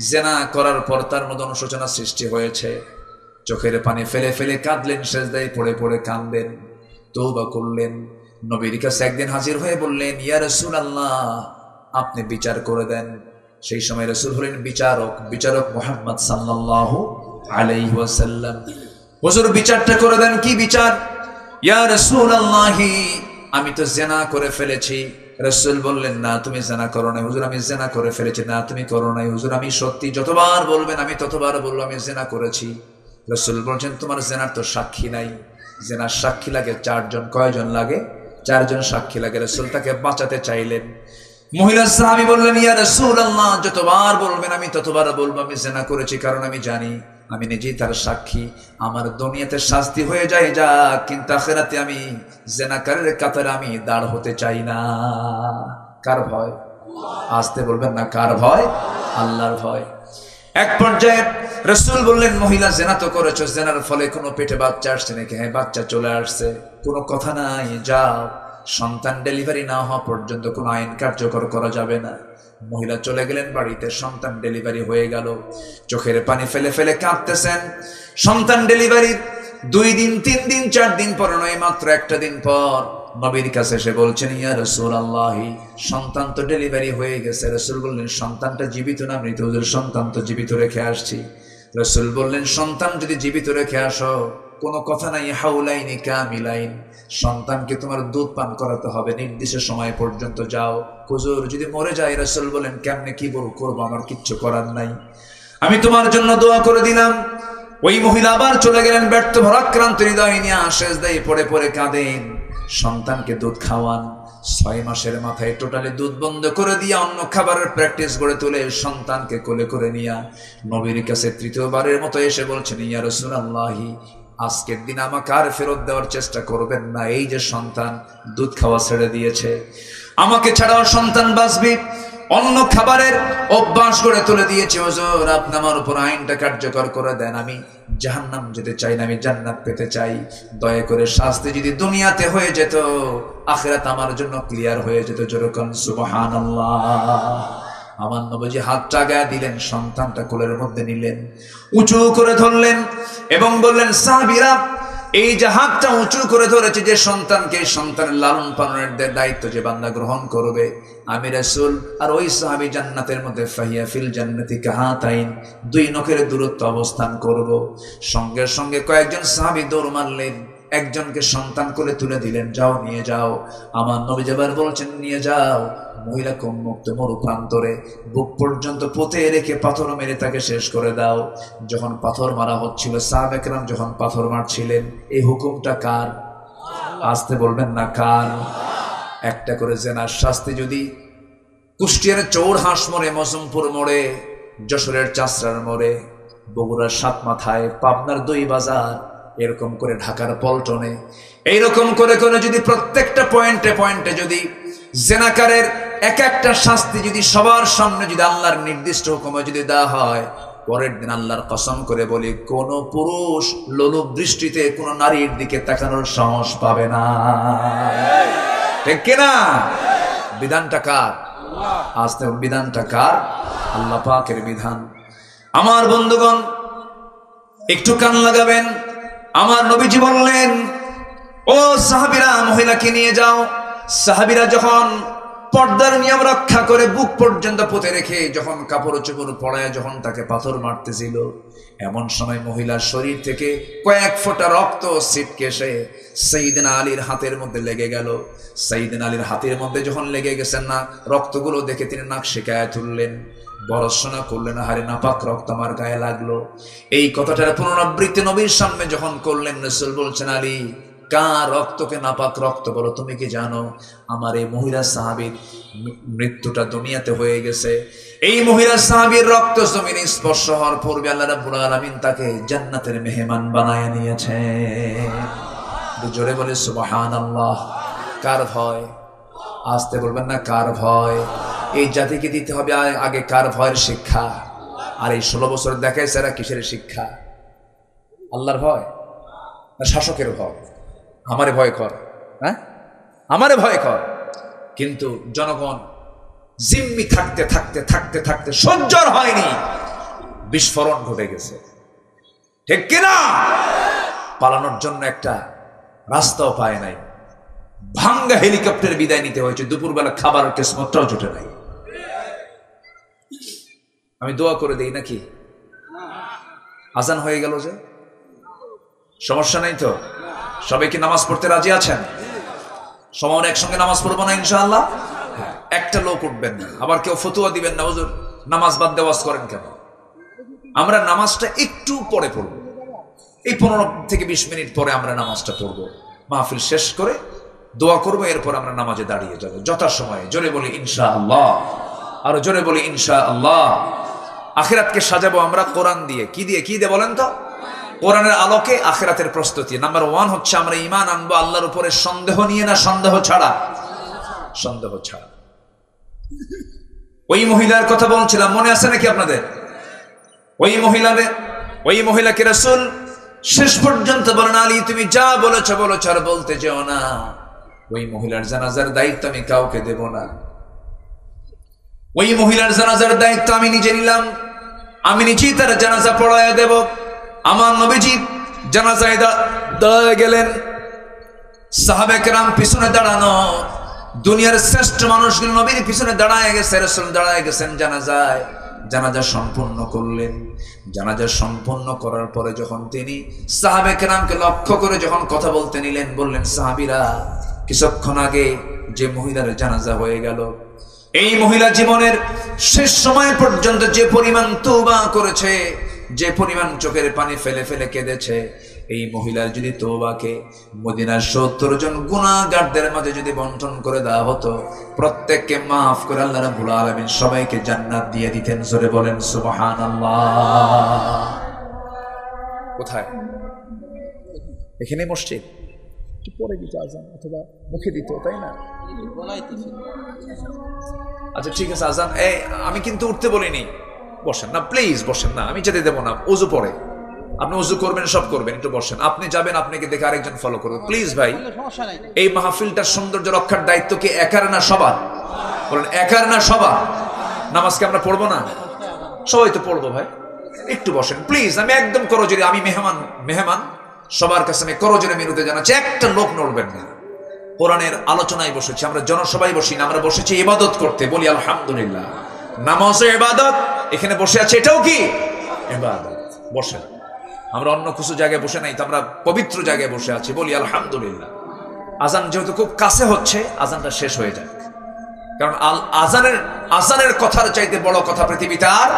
জেনা করার পর তার মধ্যে অনুশোচনা সৃষ্টি হয়েছে, চোখের পানি ফেলে ফেলে কাঁদলেন, সেজদায় পড়ে পড়ে কাঁদলেন, তওবা করলেন। নবীর কাছে একদিন হাজির হয়ে বললেন, ইয়া রাসূলুল্লাহ, আপনি বিচার করে দেন। সেই সময় রাসূল হলেন বিচারক মুহাম্মদ সাল্লাল্লাহু আলাইহি ওয়াসাল্লাম। হুজুর বিচারটা করে দেন। কি বিচার? ইয়া রাসূলুল্লাহ, আমি তো জেনা করে ফেলেছি। রাসূল বললেন, না তুমি জেনা করো নাই। হুজুর, আমি জেনা করে ফেলেছি। না তুমি করো নাই। হুজুর, আমি সত্যি, যতবার বলবেন আমি ততবার বলবো আমি জেনা করেছি। রাসূল বলছেন, তোমার জেনার তো সাক্ষী নাই। জেনার সাক্ষী লাগে চারজন। কয়জন লাগে? চারজন সাক্ষী লাগে। রাসূল তাকে বাঁচাতে চাইলেন। মহিলা সাহাবী বললেন, ইয়া রাসূলুল্লাহ, যতবার বলবেন আমি ততবার বলবো আমি জেনা করেছি, কারণ আমি জানি, আমি নিজেই তার সাক্ষী। আমার দুনিয়াতে শাস্তি হয়ে যায় যা, কিন্তু আখিরাতে আমি জেনাকারের কাতারে আমি দাঁড় হতে চাই না। কার ভয়? আসতে বলবেন না, কার ভয়? আল্লাহর ভয়। এক পর্যায়ে রাসূল বললেন, মহিলা জেনা তো করেছো, জেনার ফলে কোনো পেটে বাচ্চা আসছে নাকি? হ্যাঁ, বাচ্চা চলে আসছে। কোনো কথা নাই, যাও। সন্তান ডেলিভারি না হওয়া পর্যন্ত কোনো আইন কার্যকর করা যাবে না। মহিলা চলে গেলেন বাড়িতে, সন্তান ডেলিভারি হয়ে গেল। চোখের পানি ফেলে ফেলে কাঁদতেছেন। সন্তান ডেলিভারি 2 দিন 3 দিন 4 দিন পর নয়, মাত্র একটা দিন পর নবীর কাছে এসে বলছেন, ইয়া রাসূলুল্লাহ, সন্তান তো ডেলিভারি হয়ে গেছে। রাসূল বললেন, সন্তানটা জীবিত না মৃত? হুজুর, সন্তান তো জীবিত রেখে আসছি। রাসূল বললেন, সন্তান যদি জীবিত রেখে আসো, কোনো কথা নাই, হাউলাইনি কামিলাইন, সন্তানকে তোমার দুধ পান করাতে হবে নির্দিষ্ট সময় পর্যন্ত। যাও। হুজুর, যদি মরে যায়? রাসূল বলেন, কেমনে কি করবো, আমার কিচ্ছু করার নাই, আমি তোমার জন্য দোয়া করে দিলাম। ওই মহিলা আবার চলে গেলেন, ব্যর্থ ভারাক্রান্ত হৃদয় নিয়ে সেজদায় পড়ে পড়ে কাঁদেন। সন্তানকে দুধ খাওয়ান। 6 মাসের মাথায় টোটালি দুধ বন্ধ করে দিয়ে অন্য খাবারের প্র্যাকটিস গড়ে তুলে সন্তানকে কোলে করে নিয়ে নবীর কাছে তৃতীয়বারের মতো এসে বলছেন, ইয়া রাসূলুল্লাহ, আজকের দিন আমাকে আর ফেরত দেওয়ার চেষ্টা করবেন না। এই যে সন্তান দুধ খাওয়া ছেড়ে দিয়েছে, আমাকে ছাড়াও সন্তান বাঁচবে, অন্য খাবারের অভ্যাস করে তুলে দিয়েছে। হুজুর, আপনি আমার উপর আইনটা কার্যকর করে দেন। আমি জাহান্নাম যেতে চাই না, আমি জান্নাত পেতে চাই। দয়া করে শাস্তি যদি দুনিয়াতে হয়ে যেত, আখিরাত আমার জন্য ক্লিয়ার হয়ে যেত। যেরকম সুবহানাল্লাহ। আমার নবীজি হাতটা গায়ে দিলেন, সন্তানটা কোলের মধ্যে নিলেন, উঁচু করে ধরলেন এবং বললেন, সাহাবীরা, এই যে হাতটা উঁচু করে ধরেছে যে সন্তানকে, সন্তানের লালন পালনের দায়িত্ব যে বান্দা গ্রহণ করবে, আমি রাসূল আর ওই সাহাবী জান্নাতের মধ্যে ফাহিয়া ফিল জান্নাতি কাহাতাইন, 2 নখের দূরত্ব অবস্থান করব। সঙ্গে সঙ্গে কয়েকজন সাহাবী দৌড় মারলেন, একজনকে সন্তান কোলে তুলে দিলেন, যাও নিয়ে যাও। আমার নবী যেবার বলছেন, নিয়ে যাও। মহিলাকে উন্মুক্ত মরু প্রান্তরে বুক পর্যন্ত পুঁতে রেখে পাথর মেরে তাকে শেষ করে দাও। যখন পাথর মারা হচ্ছিল, সাহাবা কেরাম যখন পাথর মারছিলেন, এই হুকুমটা কার? আসতে বলবেন না, কার? একটা করে জেনার শাস্তি যদি কুষ্টিয়ার চৌড়হাঁস মোড়ে, মজমপুর মোড়ে, যশোরের চাষরার মোড়ে, বগুড়ার 7 মাথায়, পাবনার 2 বাজার, এরকম করে ঢাকার পল্টনে, এইরকম করে করে যদি প্রত্যেকটা পয়েন্টে পয়েন্টে যদি জেনাকারের এক একটা শাস্তি যদি সবার সামনে যদি আল্লাহর নির্দিষ্ট হুকুমে যদি দেওয়া হয়, পরের দিন আল্লাহর কসম করে বলি, কোন পুরুষ লোলুপ দৃষ্টিতে কোন নারীর দিকে তাকানোর সাহস পাবে না। ঠিক কিনা? বিধানটা কার? আস্তে বিধানটা কার? আল্লাহ পাকের বিধান। আমার বন্ধুগণ, একটু কান লাগাবেন। আমার নবীজি বললেন, ও সাহাবীরা, মহিলাকে নিয়ে যাও। সাহাবীরা যখন পর্দার নিয়ম রক্ষা করে বুক পর্যন্ত পুঁতে রেখে যখন কাপড় চোপড় পরায় যখন তাকে পাথর মারতেছিল, এমন সময় মহিলার শরীর থেকে কয়েক ফোঁটা রক্ত ছিটকে এসে সাইয়েদনা আলীর হাতের মধ্যে লেগে গেল। সাইয়েদনা আলীর হাতের মধ্যে যখন লেগে গেছেন না, রক্তগুলো দেখে তিনি নাক সিকায় তুললেন, বরসনা করলেন, হারে নাপাক রক্ত আমার গায়ে লাগলো। এই কথাটার পুনরাবৃত্তি নবীর সামনে যখন করলেন, রাসূল বলছেন, আলী, কার রক্তকে নাপাক রক্ত বলো? তুমি কি জানো আমার এই মহিলা সাহাবীর মৃত্যুটা দুনিয়াতে হয়ে গেছে? এই মহিলা সাহাবীর রক্ত জমিনে স্পর্শ হওয়ার পূর্বে আল্লাহ রাব্বুল আলামিন তাকে জান্নাতের মেহমান বানায় নিয়েছে। জোরে বলে সুবহানাল্লাহ। কার ভয়? আসতে বলবেন না, কার ভয়? এই জাতিকে দিতে হবে আগে কার ভয়ের শিক্ষা। আর এই 16 বছর দেখাইছে এরা কিসের শিক্ষা? আল্লাহর ভয় না শাসকের ভয়? আমারে ভয় কর, হ্যাঁ, আমারে ভয় কর। কিন্তু জনগণ জিম্মি থাকতে থাকতে থাকতে থাকতে সহ্য হয়নি, বিস্ফোরণ ঘটে গেছে, ঠিক কিনা? পালানোর জন্য একটা রাস্তাও পায় নাই, ভাঙ্গা হেলিকপ্টার বিদায় নিতে হয়েছে, দুপুরবেলা খাবারের কিসমতটাও জুটে নাই। আমি দোয়া করে দেই নাকি? আজান হয়ে গেল যে, সমস্যা নেই তো? সবাই কি নামাজ পড়তে রাজি আছেন? সবাই একসঙ্গে নামাজ পড়বো না ইনশাআল্লাহ? একটা লোক উঠবেন না, আবার কেউ ফতুয়া দিবেন না হুজুর নামাজ বাদ দেওয়াজ করেন কেন। আমরা নামাজটা একটু পরে পড়বো, এই 15 থেকে 20 মিনিট পরে আমরা নামাজটা পড়বো, মাহফিল শেষ করে দোয়া করবো, এরপর আমরা নামাজে দাঁড়িয়ে যাবো যথাসময়ে। জোরে বলি ইনশাআল্লাহ, আরো জোরে বলি ইনশাআল্লাহ। আখিরাতকে সাজাবো আমরা কোরআন দিয়ে। কি দিয়ে? কি দিয়ে বলেন তো? কোরআনের আলোকে আখিরাতের প্রস্তুতি। নাম্বার 1 হচ্ছে আমরা ঈমান আনবো আল্লাহর উপরে সন্দেহ নিয়ে, না সন্দেহ ছাড়া? সন্দেহ ছাড়া। ওই মহিলার কথা বলছিলাম, মনে আছে নাকি আপনাদের? ওই মহিলাকে রাসূল শেষ পর্যন্ত বলেন, আলী তুমি যা বলেছ বলেছ, আর বলতে যেও না। ওই মহিলার জানাজার দায়িত্ব আমি কাউকে দেব না। ওই মহিলার জানাজার দায়িত্ব আমি নিজে নিলাম, আমি নিজেই তার জানাজা পড়ায় দেব। আমার নবীজি জানাজায় দাঁড়ায় গেলেন, সাহাবে কেরাম পিছনে দাঁড়ানো, দুনিয়ার শ্রেষ্ঠ মানুষগুলো নবীর পিছনে দাঁড়ায় গেছে, রাসূল দাঁড়ায় গেছেন জানাজায়। জানাজা সম্পূর্ণ করলেন। জানাজা সম্পূর্ণ করার পরে যখন তিনি সাহাবে কেরামকে লক্ষ্য করে যখন কথা বলতে নিলেন, বললেন, সাহাবীরা কিছুক্ষণ আগে যে মহিলার জানাজা হয়ে গেল, এই মহিলা জীবনের শেষ সময় পর্যন্ত যে পরিমাণ তওবা করেছে, যে পরিমাণ চোখের পানি ফেলে ফেলে কেঁদেছে, এই মহিলার যদি তওবাকে মদিনার 70 জন গুনাহগারদের মাঝে যদি বন্টন করে দেওয়া হতো, প্রত্যেককে মাফ করে আল্লাহ রাব্বুল আলামিন সবাইকে জান্নাত দিয়ে দিতেন। জোরে বলেন সুবহানাল্লাহ। কোথায়? এখানে মসজিদ, একটু পরে দিত আজান অথবা মুখে দিত, তাই না? আচ্ছা ঠিক আছে, আজান আমি কিন্তু উঠতে বলিনি। বসেন না প্লিজ, বসেন না, আমি যেতে দেবো না। ওযু পরে আপনি ওযু করবেন, সব করবেন, একটু বসেন। আপনি যাবেন, আপনাকে দেখে আরেকজন ফলো করবে, প্লিজ ভাই। এই মাহফিলটার সৌন্দর্য রক্ষার দায়িত্ব কি একার না সবার? বলেন একার না সবার? নামাজকে আমরা পড়বো না? সবাই তো পড়বো ভাই, একটু বসেন প্লিজ। আমি একদম করজোরে, আমি মেহমান সবার কাছে আমি করজোরে মিনতি জানাচ্ছি, একটা লোক নড়বেন না। কোরআনের আলোচনায় বসেছি আমরা, জনসভায় বসি না, আমরা বসেছি ইবাদত করতে। বলি আলহামদুলিল্লাহ। নামাজও ইবাদত, এখানে বসে আছে এটাও কি ইবাদত। বসেন, আমরা অন্য কিছু জায়গায় বসে নাই তো, আমরা পবিত্র জায়গায় বসে আছি। বলি আলহামদুলিল্লাহ। আজান যেহেতু খুব কাছে হচ্ছে, আজানটা শেষ হয়ে যাক, কারণ আজানের কথার চাইতে বড় কথা পৃথিবীতে আর